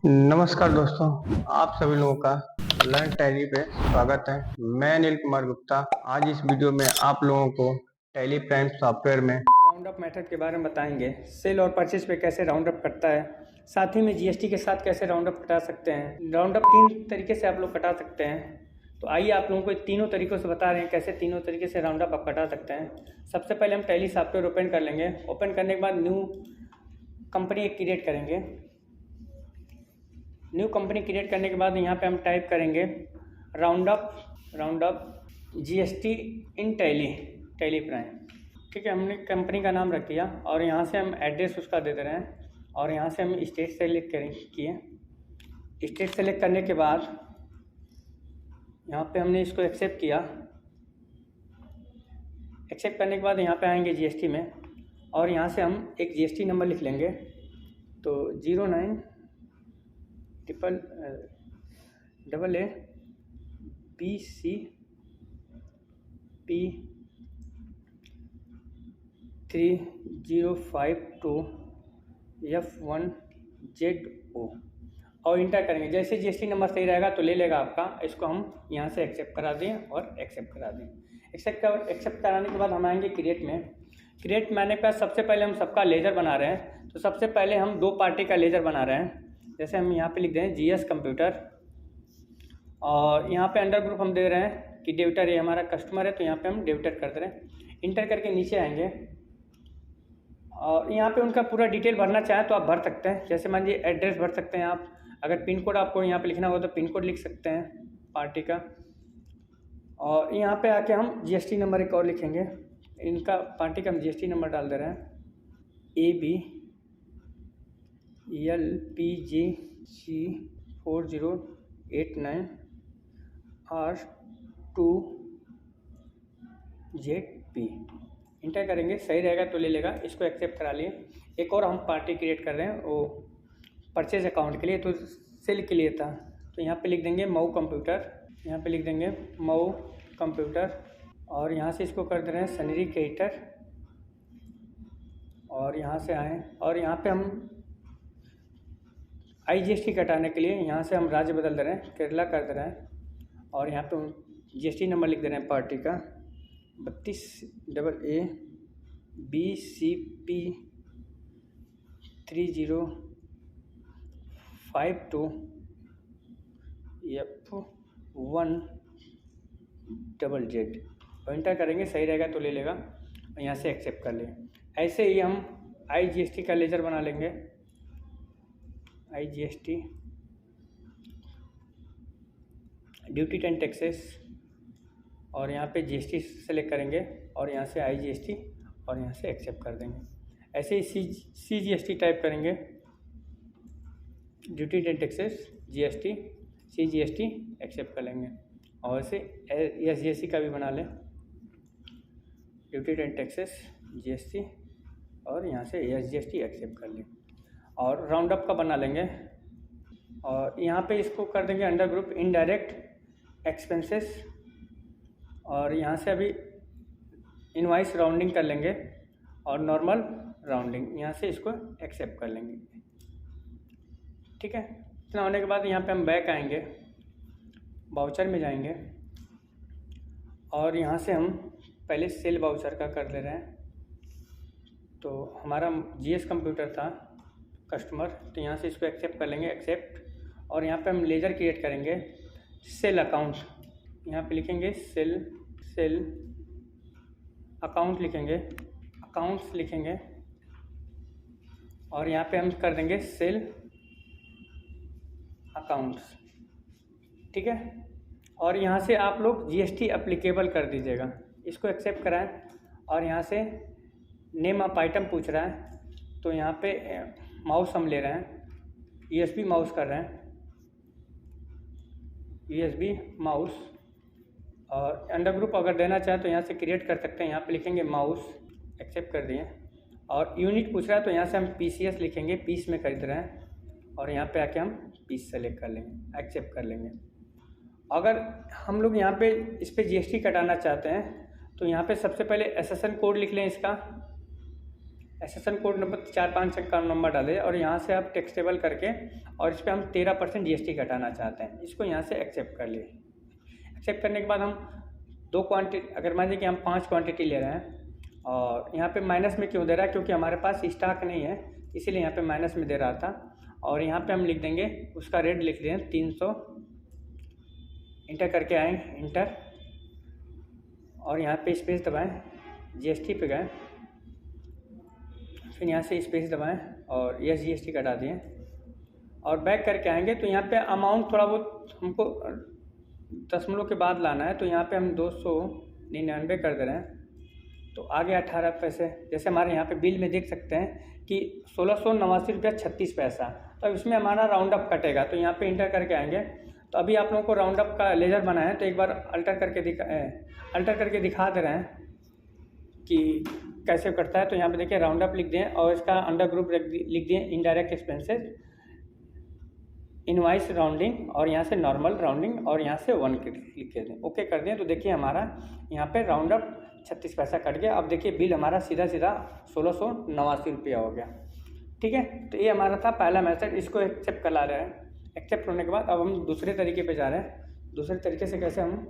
नमस्कार दोस्तों, आप सभी लोगों का लर्न टैली पे स्वागत है। मैं अनिल कुमार गुप्ता। आज इस वीडियो में आप लोगों को टैली प्राइम सॉफ्टवेयर में राउंड अप मेथड के बारे में बताएंगे। सेल और परचेज पे कैसे राउंड अप करता है, साथ ही में जीएसटी के साथ कैसे राउंड अप कटा सकते हैं। राउंड अप 3 तरीके से आप लोग कटा सकते हैं। तो आइए आप लोगों को तीनों तरीकों से बता रहे हैं कैसे तीनों तरीके से राउंड अप आप कटा सकते हैं। सबसे पहले हम टैली सॉफ्टवेयर ओपन कर लेंगे। ओपन करने के बाद न्यू कंपनी क्रिएट करेंगे। न्यू कंपनी क्रिएट करने के बाद यहाँ पे हम टाइप करेंगे round up GST in tally prime. ठीक है, हमने कंपनी का नाम रख दिया और यहाँ से हम एड्रेस उसका दे दे रहे हैं और यहाँ से हम स्टेट सेलेक्ट किए। स्टेट सेलेक्ट करने के बाद यहाँ पे हमने इसको एक्सेप्ट किया। एक्सेप्ट करने के बाद यहाँ पे आएंगे जीएसटी में और यहाँ से हम एक जीएसटी नंबर लिख लेंगे। तो 09 AA BC P 3052 F1 ZO और इंटर करेंगे। जैसे जीएसटी नंबर सही रहेगा तो ले लेगा आपका। इसको हम यहाँ से एक्सेप्ट करा दें और एक्सेप्ट करा दें। एक्सेप्ट कराने के बाद हम आएंगे क्रिएट में। क्रिएट में आने के बाद सबसे पहले हम सबका लेजर बना रहे हैं। तो सबसे पहले हम 2 पार्टी का लेजर बना रहे हैं। जैसे हम यहाँ पे लिख दें जीएस कंप्यूटर और यहाँ पे अंडर ग्रुप हम दे रहे हैं कि डेबिटर, ये हमारा कस्टमर है तो यहाँ पे हम डेबिटर कर दे रहे हैं। इंटर करके नीचे आएंगे और यहाँ पे उनका पूरा डिटेल भरना चाहें तो आप भर सकते हैं। जैसे मान लीजिए एड्रेस भर सकते हैं आप। अगर पिन कोड आपको यहाँ पे लिखना हो तो पिन कोड लिख सकते हैं पार्टी का। और यहाँ पे आके हम जीएसटी नंबर एक और लिखेंगे। इनका पार्टी का हम जीएसटी नंबर डाल दे रहे हैं AB LPGC 4089 R2ZP। इंटर करेंगे, सही रहेगा तो ले लेगा। इसको एक्सेप्ट करा लिए। एक और हम पार्टी क्रिएट कर रहे हैं, वो परचेज अकाउंट के लिए, तो सेल के लिए था। तो यहाँ पे लिख देंगे मऊ कंप्यूटर। यहाँ पे लिख देंगे मऊ कंप्यूटर और यहाँ से इसको कर दे रहे हैं सनरी क्रिएटर। और यहाँ से आए और यहाँ पे हम IGST कटाने के लिए यहाँ से हम राज्य बदल दे रहे हैं, केरला कर दे रहे हैं। और यहाँ पे हम जीएसटी नंबर लिख दे रहे हैं पार्टी का 32 AA BCP 3052 F1 ZZ। और इंटर करेंगे, सही रहेगा तो ले लेगा और यहाँ से एक्सेप्ट कर लें। ऐसे ही हम IGST का लेजर बना लेंगे। IGST ड्यूटी एंड टैक्सेस और यहाँ पे GST सेलेक्ट करेंगे और यहाँ से IGST और यहाँ से एक्सेप्ट कर देंगे। ऐसे ही CGST टाइप करेंगे, duty and taxes GST CGST accept कर लेंगे। और ऐसे SGST का भी बना लें, ड्यूटी एंड टैक्सेस GST और यहाँ से SGST एक्सेप्ट कर लें। और राउंड अप का बना लेंगे और यहाँ पे इसको कर देंगे अंडर ग्रुप इनडायरेक्ट एक्सपेंसेस और यहाँ से अभी इनवाइस राउंडिंग कर लेंगे और नॉर्मल राउंडिंग, यहाँ से इसको एक्सेप्ट कर लेंगे। ठीक है, इतना होने के बाद यहाँ पे हम बैक आएंगे, वाउचर में जाएंगे और यहाँ से हम पहले सेल वाउचर का कर ले रहे हैं। तो हमारा जीएस कंप्यूटर था कस्टमर, तो यहाँ से इसको एक्सेप्ट कर लेंगे, एक्सेप्ट। और यहाँ पे हम लेजर क्रिएट करेंगे सेल अकाउंट। यहाँ पे लिखेंगे सेल अकाउंट लिखेंगे, अकाउंट्स लिखेंगे और यहाँ पे हम कर देंगे सेल अकाउंट्स। ठीक है, और यहाँ से आप लोग जीएसटी एप्लीकेबल कर दीजिएगा। इसको एक्सेप्ट कराएं और यहाँ से नेम ऑफ आइटम पूछ रहा है तो यहाँ पे माउस हम ले रहे हैं, USB माउस कर रहे हैं, USB माउस। और अंडर ग्रुप अगर देना चाहे तो यहाँ से क्रिएट कर सकते हैं। यहाँ पे लिखेंगे माउस, एक्सेप्ट कर दिए। और यूनिट पूछ रहा है तो यहाँ से हम PCS लिखेंगे, पीस में खरीद रहे हैं और यहाँ पे आके हम पीस सेलेक्ट कर लेंगे, एक्सेप्ट कर लेंगे। अगर हम लोग यहाँ पे इस पर GST कटाना चाहते हैं तो यहाँ पे सबसे पहले SSN कोड लिख लें। इसका एसेसन कोड नंबर 4-5 का नंबर डालें और यहाँ से आप टैक्सेबल करके और इस पर हम 13% GST घटाना चाहते हैं, इसको यहाँ से एक्सेप्ट कर लिए। एक्सेप्ट करने के बाद हम 2 क्वांटिटी, अगर मान लीजिए कि हम 5 क्वांटिटी ले रहे हैं और यहाँ पे माइनस में क्यों दे रहा है, क्योंकि हमारे पास स्टॉक नहीं है इसीलिए यहाँ पे माइनस में दे रहा था। और यहाँ पे हम लिख देंगे उसका रेट लिख दें 300, इंटर करके आएँ इंटर और यहाँ पे स्पेस दबाएं, GST पे गए, फिर यहाँ से स्पेस दबाएं और यस GST कटा दिए और बैक करके आएंगे। तो यहाँ पे अमाउंट थोड़ा बहुत हमको दशमलव के बाद लाना है, तो यहाँ पे हम 299 कर दे रहे हैं, तो आगे 18 पैसे। जैसे हमारे यहाँ पे बिल में देख सकते हैं कि 1689 रुपया 36 पैसा, तो अब इसमें हमारा राउंड अप कटेगा, तो यहाँ पे इंटर करके आएंगे। तो अभी आप लोगों को राउंड अप का लेजर बनाया है, तो एक बार अल्टर करके दिखा दे रहे हैं कि कैसे करता है। तो यहाँ पे देखिए राउंड अप लिख दें और इसका अंडर ग्रुप लिख दें इनडायरेक्ट एक्सपेंसेस, इनवाइस राउंडिंग और यहाँ से नॉर्मल राउंडिंग और यहाँ से 1 लिख के दें, ओके कर दें। तो देखिए हमारा यहाँ पे राउंड अप 36 पैसा कट गया। अब देखिए बिल हमारा सीधा 1689 रुपया हो गया, ठीक है। तो ये हमारा था पहला मेथड, इसको एक्सेप्ट करा रहे हैं। एक्सेप्ट होने के बाद अब हम दूसरे तरीके पे जा रहे हैं। दूसरे तरीके से कैसे हम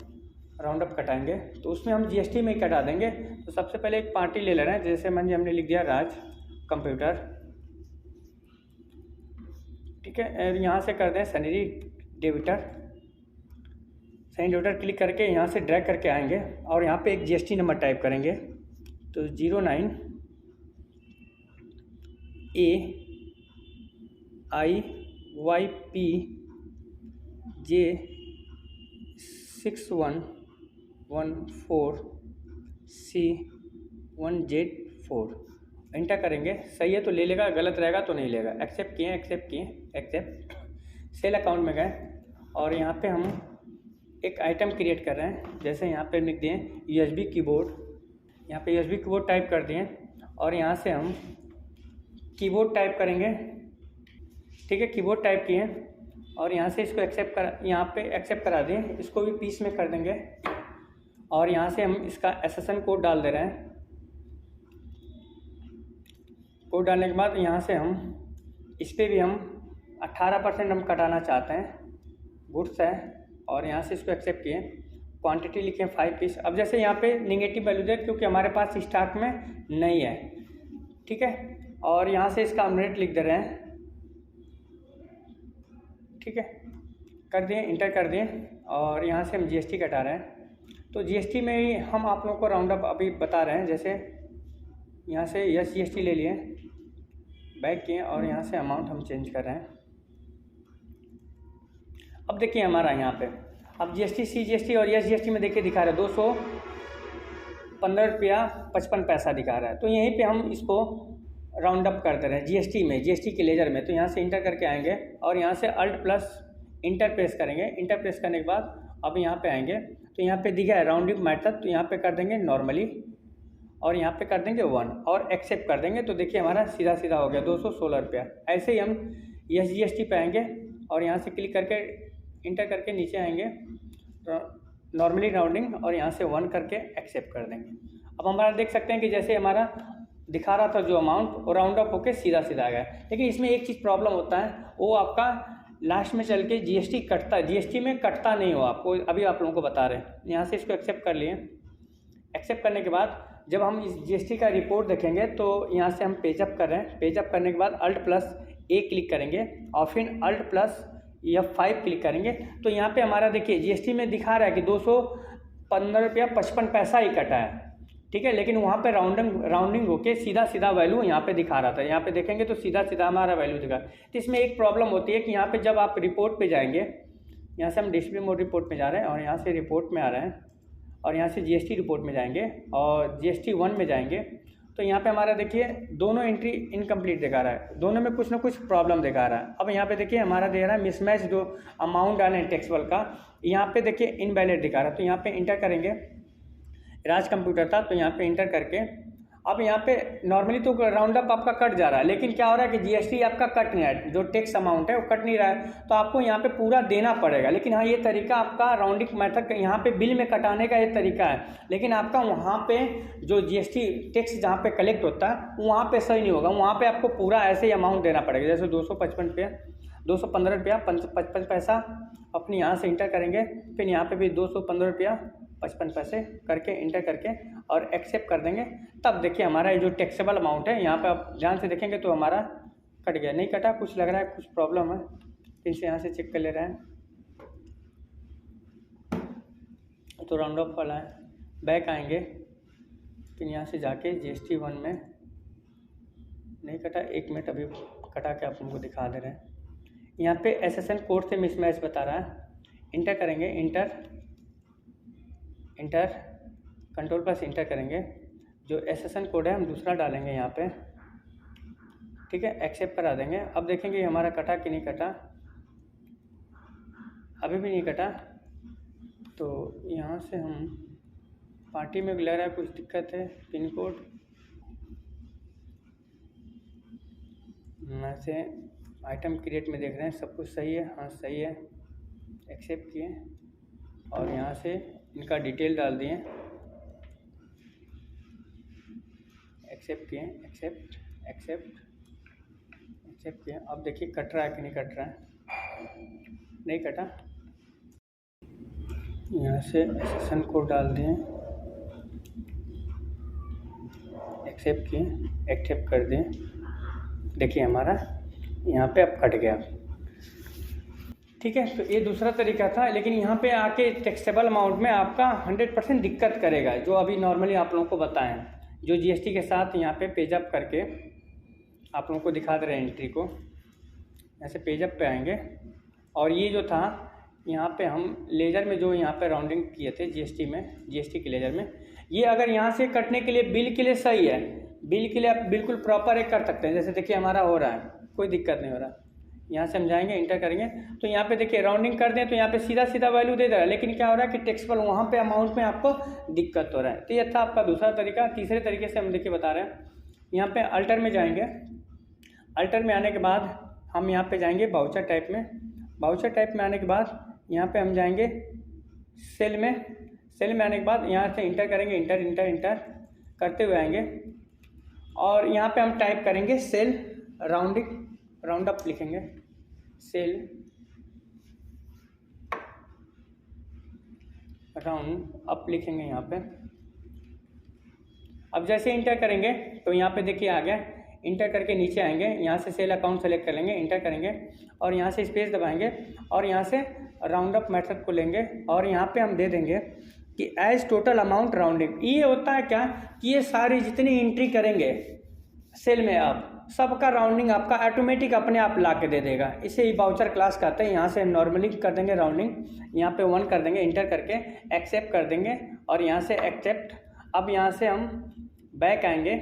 राउंड अप कटाएंगे, तो उसमें हम GST में ही कटा देंगे। तो सबसे पहले एक पार्टी ले रहे हैं, जैसे मान लीजिए हमने लिख दिया राज कंप्यूटर, ठीक है। और यहाँ से कर दें सैलरी डेबिटर, क्लिक करके यहाँ से ड्रैग करके आएंगे और यहाँ पे एक GST नंबर टाइप करेंगे। तो 09 AIYP J 6114 C1Z4 एंटर करेंगे। सही है तो ले लेगा, गलत रहेगा तो नहीं लेगा। एक्सेप्ट किए, एक्सेप्ट सेल अकाउंट में गए और यहाँ पे हम एक आइटम क्रिएट कर रहे हैं। जैसे यहाँ पे लिख दिए USB कीबोर्ड, यहाँ पे USB कीबोर्ड टाइप कर दिए और यहाँ से हम कीबोर्ड टाइप करेंगे, ठीक है। कीबोर्ड टाइप किए और यहाँ से इसको एक्सेप्ट करा दें, इसको भी पीस में कर देंगे और यहाँ से हम इसका एसेसन कोड डाल दे रहे हैं। कोड डालने के बाद यहाँ से हम इस पर भी हम 18% हम कटाना चाहते हैं, गुड्स है और यहाँ से इसको एक्सेप्ट किए। क्वांटिटी लिखें 5 पीस। अब जैसे यहाँ पे निगेटिव वैल्यू दे क्योंकि हमारे पास स्टॉक में नहीं है, ठीक है। और यहाँ से इसका हम रेट लिख दे रहे हैं, ठीक है, कर दिए, इंटर कर दिए और यहाँ से हम GST कटा रहे हैं। तो GST में ही हम आप लोगों को राउंड अप अभी बता रहे हैं। जैसे यहाँ से यस GST ले लिए, बैक किए और यहाँ से अमाउंट हम चेंज कर रहे हैं। अब देखिए हमारा यहाँ पे अब GST CGST और यस GST में देखिए दिखा रहा है 215 रुपया 55 पैसा दिखा रहा है। तो यहीं पे हम इसको राउंड अप कर दे रहे हैं GST के लेजर में। तो यहाँ से इंटर करके आएंगे और यहाँ से अल्ट प्लस इंटर प्रेस करेंगे। इंटर प्रेस करने के बाद अब यहाँ पे आएंगे तो यहाँ पे दिखा है राउंडिंग मेथड, तो यहाँ पे कर देंगे नॉर्मली और यहाँ पे कर देंगे 1 और एक्सेप्ट कर देंगे। तो देखिए हमारा सीधा सीधा हो गया 216 रुपया। ऐसे ही हम यस GST पे आएंगे और यहाँ से क्लिक करके इंटर करके नीचे आएंगे, नॉर्मली राउंडिंग और यहाँ से 1 करके एक्सेप्ट कर देंगे। अब हमारा देख सकते हैं कि जैसे हमारा दिखा रहा था जो अमाउंट वो राउंड अप होके सीधा सीधा गया। लेकिन इसमें एक चीज़ प्रॉब्लम होता है, वो आपका लास्ट में चल के GST कटता है, GST में कटता नहीं हो आपको, अभी आप लोगों को बता रहे हैं। यहाँ से इसको एक्सेप्ट कर लिए। एक्सेप्ट करने के बाद जब हम इस GST का रिपोर्ट देखेंगे तो यहाँ से हम पेजअप कर रहे हैं। पेजअप करने के बाद अल्ट प्लस A क्लिक करेंगे और फिर अल्ट प्लस F5 क्लिक करेंगे। तो यहाँ पे हमारा देखिए GST में दिखा रहा है कि 215 रुपया 55 पैसा ही कटा है, ठीक है। लेकिन वहाँ पे राउंडिंग होके सीधा सीधा वैल्यू यहाँ पे दिखा रहा था। यहाँ पे देखेंगे तो सीधा सीधा हमारा वैल्यू दिखा। तो इसमें एक प्रॉब्लम होती है कि यहाँ पे जब आप रिपोर्ट पे जाएंगे, यहाँ से हम डिस्प्ले मोड रिपोर्ट में जा रहे हैं और यहाँ से रिपोर्ट में आ रहे हैं और यहाँ से GST रिपोर्ट में जाएंगे और GST 1 में जाएंगे। तो यहाँ पे हमारा देखिए दोनों एंट्री इनकम्प्लीट दिखा रहा है, दोनों में कुछ ना कुछ प्रॉब्लम दिखा रहा है। अब यहाँ पे देखिए हमारा दे रहा है मिसमैच, जो अमाउंट डाले हैं टैक्सेबल का, यहाँ पे देखिए इनवैलिड दिखा रहा है। तो यहाँ पे इंटर करेंगे, राज कंप्यूटर था तो यहाँ पे इंटर करके अब यहाँ पे नॉर्मली तो राउंड अप आपका कट जा रहा है, लेकिन क्या हो रहा है कि जीएसटी आपका कट नहीं रहा है, जो टैक्स अमाउंट है वो कट नहीं रहा है, तो आपको यहाँ पे पूरा देना पड़ेगा। लेकिन हाँ, ये तरीका आपका राउंडिंग मेथड यहाँ पे बिल में कटाने का ये तरीका है, लेकिन आपका वहाँ पे जो जीएसटी टैक्स जहाँ पे कलेक्ट होता है वहाँ पे सही नहीं होगा। वहाँ पे आपको पूरा ऐसे ही अमाउंट देना पड़ेगा, जैसे 255 रुपया, 215 रुपया 55 पैसा अपनी यहाँ से इंटर करेंगे, फिर यहाँ पे भी 215 रुपया 55 पैसे करके इंटर करके और एक्सेप्ट कर देंगे। तब देखिए हमारा ये जो टैक्सेबल अमाउंट है, यहाँ पे आप ध्यान से देखेंगे तो हमारा कट गया। नहीं कटा, कुछ लग रहा है कुछ प्रॉब्लम है, फिर से यहाँ से चेक कर ले रहे हैं तो राउंड ऑफ वाला है। बैक आएंगे, फिर यहाँ से जाके GST 1 में नहीं कटा, 1 मिनट अभी कटा के आप हमको दिखा दे रहे हैं। यहाँ पे SSN कोड से मिसमैच बता रहा है, इंटर करेंगे, इंटर कंट्रोल प्लस इंटर करेंगे, जो SSN कोड है हम दूसरा डालेंगे यहाँ पे, ठीक है, एक्सेप्ट करा देंगे। अब देखेंगे हमारा कटा कि नहीं कटा, अभी भी नहीं कटा, तो यहाँ से हम पार्टी में लग रहा है कुछ दिक्कत है, पिन कोड में से आइटम क्रिएट में देख रहे हैं सब कुछ सही है, हाँ सही है, एक्सेप्ट किए और यहाँ से इनका डिटेल डाल दिए, एक्सेप्ट किए, एक्सेप्ट किए। अब देखिए कट रहा है कि नहीं कट रहा है, नहीं कटा, यहाँ से SSN कोड डाल दिए, एक्सेप्ट किए, एक्सेप्ट कर दिए, देखिए हमारा यहाँ पे अब कट गया, ठीक है। तो ये दूसरा तरीका था, लेकिन यहाँ पे आके टैक्सेबल अमाउंट में आपका 100% दिक्कत करेगा, जो अभी नॉर्मली आप लोगों को बताएं, जो GST के साथ यहाँ पे पेजअप करके आप लोगों को दिखा दे रहे हैं एंट्री को। ऐसे पेजअप पे आएंगे और ये जो था यहाँ पे हम लेजर में जो यहाँ पे राउंडिंग किए थे GST के लेजर में, ये अगर यहाँ से कटने के लिए बिल के लिए सही है, बिल के लिए आप बिल्कुल प्रॉपर एक कर सकते हैं। जैसे देखिए हमारा हो रहा है, कोई दिक्कत नहीं हो रहा, यहाँ से हम जाएंगे, इंटर करेंगे तो यहाँ पे देखिए राउंडिंग कर दें तो यहाँ पे सीधा वैल्यू दे रहा है, लेकिन क्या हो रहा है कि टैक्सेबल वहाँ पे अमाउंट में आपको दिक्कत हो रहा है। तो ये था आपका दूसरा तरीका। तीसरे तरीके से हम देखिए बता रहे हैं, यहाँ पे अल्टर में जाएंगे, अल्टर में आने के बाद हम यहाँ पे जाएंगे बाउचर टाइप में, बाउचर टाइप में आने के बाद यहाँ पे हम जाएंगे सेल में आने के बाद यहाँ से इंटर करेंगे, इंटर करते हुए आएंगे और यहाँ पे हम टाइप करेंगे सेल राउंड अप लिखेंगे, सेल राउंड अप लिखेंगे यहाँ पे। अब जैसे इंटर करेंगे तो यहाँ पे देखिए आ गया, इंटर करके नीचे आएंगे, यहाँ से सेल अकाउंट सेलेक्ट कर लेंगे, इंटर करेंगे और यहाँ से स्पेस दबाएंगे और यहाँ से राउंड अप मेथड को लेंगे और यहाँ पे हम दे देंगे कि एज टोटल अमाउंट राउंडिंग। ये होता है क्या कि ये सारी जितनी एंट्री करेंगे सेल में आप सबका राउंडिंग आपका ऑटोमेटिक अपने आप ला के दे देगा। इसे ही बाउचर क्लास कहते हैं। यहाँ से हम नॉर्मली कर देंगे राउंडिंग, यहाँ पे 1 कर देंगे, इंटर करके एक्सेप्ट कर देंगे और यहाँ से एक्सेप्ट। अब यहाँ से हम बैक आएंगे,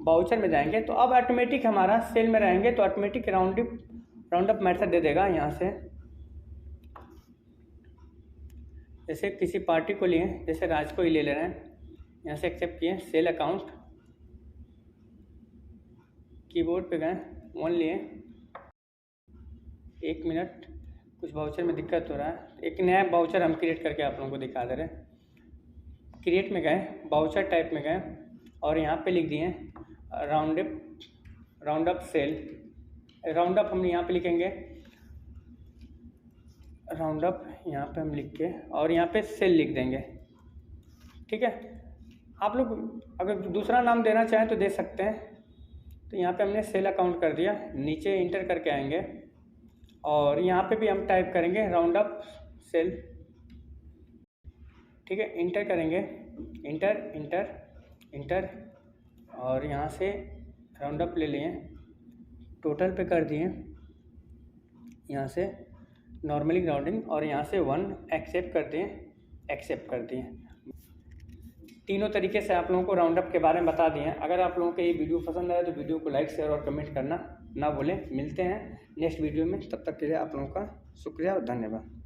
बाउचर में जाएंगे तो अब ऑटोमेटिक हमारा सेल में रहेंगे तो ऑटोमेटिक राउंड अप मेथड दे देगा। यहाँ से जैसे किसी पार्टी को लिए, जैसे राज को ही ले रहे हैं, यहाँ से एक्सेप्ट किए, सेल अकाउंट, कीबोर्ड पे गए, 1 लिए, 1 मिनट, कुछ बाउचर में दिक्कत हो रहा है, एक नया बाउचर हम क्रिएट करके आप लोगों को दिखा दे रहे हैं। क्रिएट में गए, बाउचर टाइप में गए और यहाँ पे लिख दिए round up cell, round up हम यहाँ पे लिखेंगे, राउंड अप यहाँ पे हम लिख के और यहाँ पे सेल लिख देंगे। ठीक है, आप लोग अगर दूसरा नाम देना चाहें तो दे सकते हैं। तो यहाँ पे हमने सेल अकाउंट कर दिया, नीचे इंटर करके आएंगे और यहाँ पे भी हम टाइप करेंगे राउंड अप सेल। ठीक है, इंटर करेंगे, इंटर और यहाँ से राउंड अप ले लिए, टोटल पे कर दिए, यहाँ से नॉर्मली राउंडिंग और यहाँ से 1 एक्सेप्ट कर दिए। तीनों तरीके से आप लोगों को राउंड अप के बारे में बता दिए हैं। अगर आप लोगों को ये वीडियो पसंद आया तो वीडियो को लाइक, शेयर और कमेंट करना ना भूलें। मिलते हैं नेक्स्ट वीडियो में, तब तक के लिए आप लोगों का शुक्रिया और धन्यवाद।